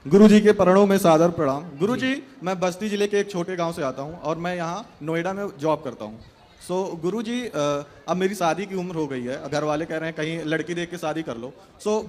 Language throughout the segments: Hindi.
गुरुजी के चरणों में सादर प्रणाम। गुरुजी, मैं बस्ती जिले के एक छोटे गांव से आता हूं और मैं यहां नोएडा में जॉब करता हूं। गुरुजी, अब मेरी शादी की उम्र हो गई है। घर वाले कह रहे हैं कहीं लड़की देख के शादी कर लो।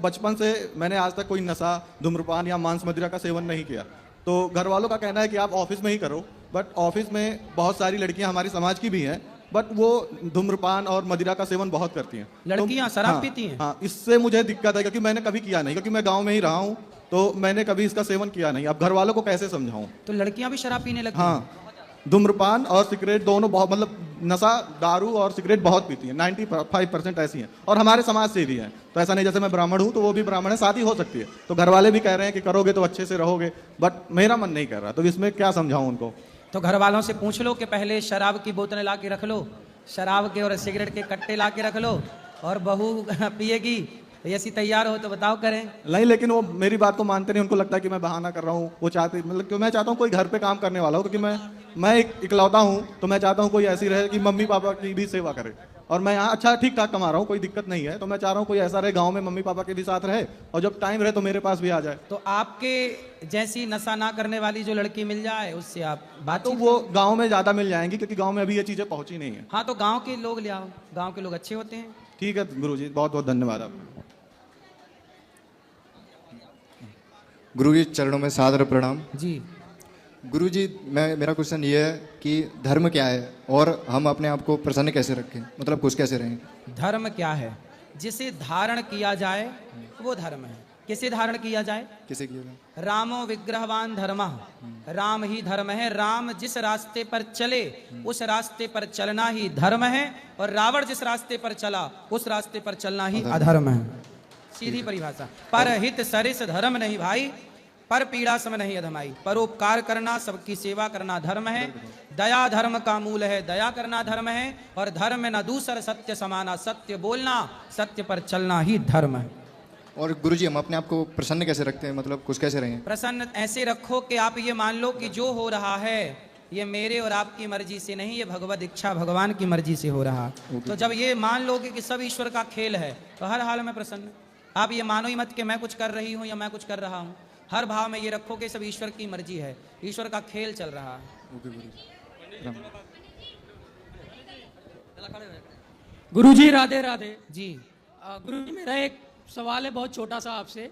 बचपन से मैंने आज तक कोई नशा, धूम्रपान या मांस मदिरा का सेवन नहीं किया। तो घर वालों का कहना है कि आप ऑफिस में ही करो, बट ऑफिस में बहुत सारी लड़कियां हमारी समाज की भी हैं, बट वो धूम्रपान और मदिरा का सेवन बहुत करती हैं। लड़कियां शराब हाँ, पीती हैं? हाँ, इससे मुझे दिक्कत है क्योंकि मैंने कभी किया नहीं, क्योंकि मैं गांव में ही रहा हूँ, तो मैंने कभी इसका सेवन किया नहीं। अब घर वालों को कैसे समझाऊं? तो लड़कियां भी शराब पीने लगती हैं? हाँ, धूम्रपान और सिगरेट दोनों बहुत, मतलब नशा, दारू और सिगरेट बहुत पीती हैं। 95% ऐसी हैं और हमारे समाज से भी हैं। तो ऐसा नहीं जैसे मैं ब्राह्मण हूँ तो वो भी ब्राह्मण है, शादी हो सकती है। तो घर वाले भी कह रहे हैं कि करोगे तो अच्छे से रहोगे, बट मेरा मन नहीं कर रहा। तो इसमें क्या समझाऊं उनको? तो घर वालों से पूछ लो कि पहले शराब की बोतलें ला के रख लो, शराब के और सिगरेट के कट्टे ला के रख लो, और बहू पिएगी ऐसी तैयार हो तो बताओ करें। नहीं, लेकिन वो मेरी बात को मानते नहीं। उनको लगता है कि मैं बहाना कर रहा हूँ। वो चाहते, मतलब क्यों, मैं चाहता हूँ कोई घर पे काम करने वाला हो, क्योंकि मैं एक इकलौता हूँ। तो मैं चाहता हूँ कोई ऐसी रहे कि मम्मी पापा की भी सेवा करे। और मैं यहाँ अच्छा ठीक ठाक कमा रहा हूँ, कोई दिक्कत नहीं है। तो मैं चाह रहा हूँ कोई ऐसा रहे गाँव में, मम्मी पापा के भी साथ रहे, और जब टाइम रहे तो मेरे पास भी आ जाए। तो आपके जैसी नशा ना करने वाली जो लड़की मिल जाए उससे आप बात। तो वो गाँव में ज्यादा मिल जाएंगी, क्योंकि गाँव में अभी ये चीजें पहुंची नहीं है। हाँ, तो गाँव के लोग ले आओ, गाँव के लोग अच्छे होते हैं। ठीक है गुरुजी, बहुत बहुत धन्यवाद आपका। गुरुजी चरणों में सादर प्रणाम। जी गुरुजी, मेरा क्वेश्चन ये है कि धर्म क्या है और हम अपने आप को प्रसन्न कैसे रखें, मतलब खुश कैसे रहें? धर्म क्या है? जिसे धारण किया जाए वो धर्म है। किसे धारण किया जाए? किसे किया जाए? रामो विग्रहवान धर्मः, राम ही धर्म है। राम जिस रास्ते पर चले उस रास्ते पर चलना ही धर्म है, और रावण जिस रास्ते पर चला उस रास्ते पर चलना ही अधर्म है। सीधी परिभाषा। पर हित सरिस धर्म नहीं भाई, पर पीड़ा सम नहीं अधमाई। परोपकार करना, सबकी सेवा करना धर्म है। दया धर्म का मूल है, दया करना धर्म है। और धर्म न दूसर सत्य समाना, सत्य बोलना, सत्य पर चलना ही धर्म है। और गुरुजी, हम अपने आप को प्रसन्न कैसे रखते हैं, मतलब खुश कैसे रहें? प्रसन्न ऐसे रखो कि आप ये मान लो कि जो हो रहा है ये मेरे और आपकी मर्जी से नहीं, ये भगवत इच्छा भगवान की मर्जी से हो रहा। तो जब ये मान लोगे कि सब ईश्वर का खेल है तो हर हाल में प्रसन्न। आप ये मानो ही मत कि मैं कुछ कर रही हूँ या मैं कुछ कर रहा हूँ। हर भाव में ये रखो कि सब ईश्वर की मर्जी है, ईश्वर का खेल चल रहा है। गुरुजी राधे राधे जी गुरुजी, मेरा एक सवाल है बहुत छोटा सा आपसे।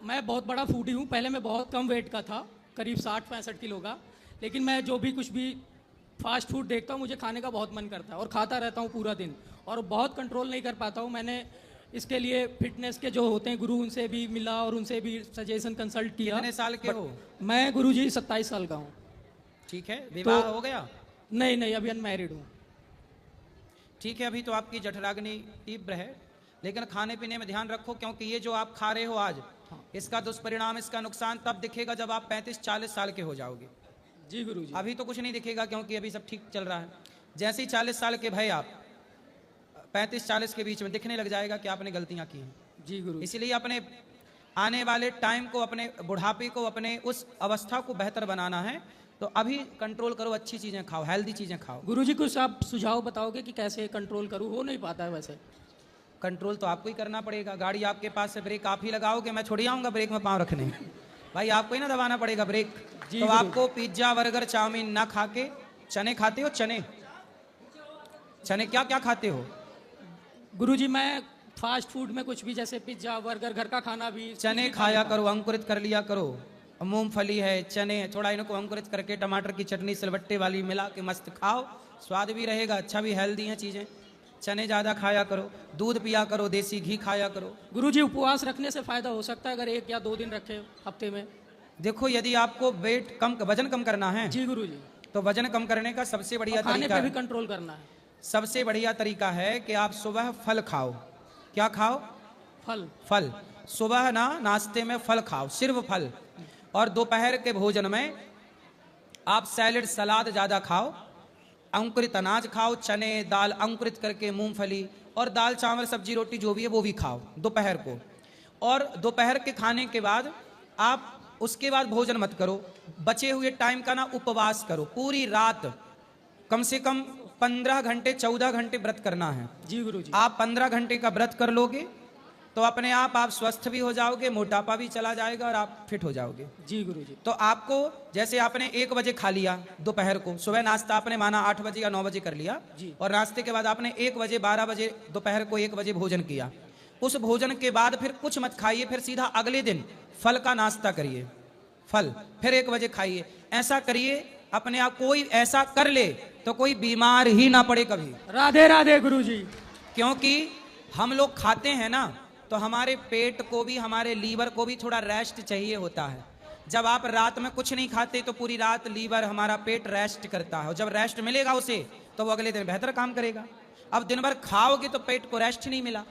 मैं बहुत बड़ा फूडी हूँ। पहले मैं बहुत कम वेट का था, करीब 60-65 किलो का। लेकिन मैं जो भी कुछ भी फास्ट फूड देखता हूँ मुझे खाने का बहुत मन करता है और खाता रहता हूँ पूरा दिन, और बहुत कंट्रोल नहीं कर पाता हूँ। मैंने इसके लिए फिटनेस के जो होते हैं गुरु, उनसे भी मिला और उनसे भी सजेशन कंसल्ट किया। कितने साल के हो? मैं गुरुजी 27 साल का हूँ। ठीक है, विवाह तो हो गया? नहीं नहीं, अभी अनमैरिड हूँ। ठीक है, अभी तो आपकी जठराग्नि तीव्र है, लेकिन खाने पीने में ध्यान रखो, क्योंकि ये जो आप खा रहे हो आज, इसका दुष्परिणाम, इसका नुकसान तब दिखेगा जब आप 35-40 साल के हो जाओगे। जी गुरुजी। अभी तो कुछ नहीं दिखेगा क्योंकि अभी सब ठीक चल रहा है। जैसे ही 40 साल के भय आप 35-40 के बीच में दिखने लग जाएगा कि आपने गलतियां की हैं। जी गुरु। इसलिए अपने आने वाले टाइम को, अपने बुढ़ापे को, अपने उस अवस्था को बेहतर बनाना है। तो अभी कंट्रोल करो, अच्छी चीजें खाओ, हेल्दी चीजें खाओ। गुरुजी कुछ आप सुझाव बताओगे कि कैसे कंट्रोल करूँ? हो नहीं पाता है वैसे। कंट्रोल तो आपको ही करना पड़ेगा। गाड़ी आपके पास से, ब्रेक आप ही लगाओगे, मैं छोड़ी आऊंगा ब्रेक में पाँव रखने? भाई आपको ही ना दबाना पड़ेगा ब्रेक। तो आपको पिज्जा बर्गर चाउमीन ना खा के चने खाते हो? चने, चने क्या क्या खाते हो? गुरुजी मैं फास्ट फूड में कुछ भी, जैसे पिज्जा बर्गर, घर का खाना भी। चने खाया करो, अंकुरित कर लिया करो। मूंगफली है, चने, थोड़ा इनको अंकुरित करके टमाटर की चटनी सिलबट्टे वाली मिला के मस्त खाओ, स्वाद भी रहेगा, अच्छा भी, हेल्दी हैं चीजें। चने ज्यादा खाया करो, दूध पिया करो, देसी घी खाया करो। गुरुजी उपवास रखने से फायदा हो सकता है अगर 1 या 2 दिन रखे हफ्ते में? देखो, यदि आपको वेट कम, वजन कम करना है जी गुरुजी, तो वजन कम करने का सबसे बढ़िया खाने तरीका पे भी कंट्रोल करना है। सबसे बढ़िया तरीका है कि आप सुबह फल खाओ। क्या खाओ? फल। फल। सुबह ना नाश्ते में फल खाओ, सिर्फ फल। और दोपहर के भोजन में आप सैलेड, सलाद ज्यादा खाओ, अंकुरित अनाज खाओ, चने, दाल अंकुरित करके, मूंगफली, और दाल चावल सब्जी रोटी जो भी है वो भी खाओ दोपहर को। और दोपहर के खाने के बाद आप उसके बाद भोजन मत करो, बचे हुए टाइम का ना उपवास करो। पूरी रात कम से कम 15 घंटे 14 घंटे व्रत करना है। जी गुरुजी। आप 15 घंटे का व्रत कर लोगे तो अपने आप स्वस्थ भी हो जाओगे, मोटापा भी चला जाएगा और आप फिट हो जाओगे। जी गुरुजी। तो आपको जैसे आपने 1 बजे खा लिया दोपहर को, सुबह नाश्ता आपने माना 8 बजे या 9 बजे कर लिया जी। और नाश्ते के बाद आपने 1 बजे 12 बजे दोपहर को 1 बजे भोजन किया। उस भोजन के बाद फिर कुछ मत खाइए, फिर सीधा अगले दिन फल का नाश्ता करिए, फल फिर 1 बजे खाइए। ऐसा करिए, अपने आप कोई ऐसा कर ले तो कोई बीमार ही ना पड़े कभी। राधे राधे गुरुजी। क्योंकि हम लोग खाते हैं ना, तो हमारे पेट को भी, हमारे लीवर को भी थोड़ा रेस्ट चाहिए होता है। जब आप रात में कुछ नहीं खाते तो पूरी रात लीवर, हमारा पेट रेस्ट करता है, और जब रेस्ट मिलेगा उसे तो वो अगले दिन बेहतर काम करेगा। अब दिन भर खाओगे तो पेट को रेस्ट नहीं मिला।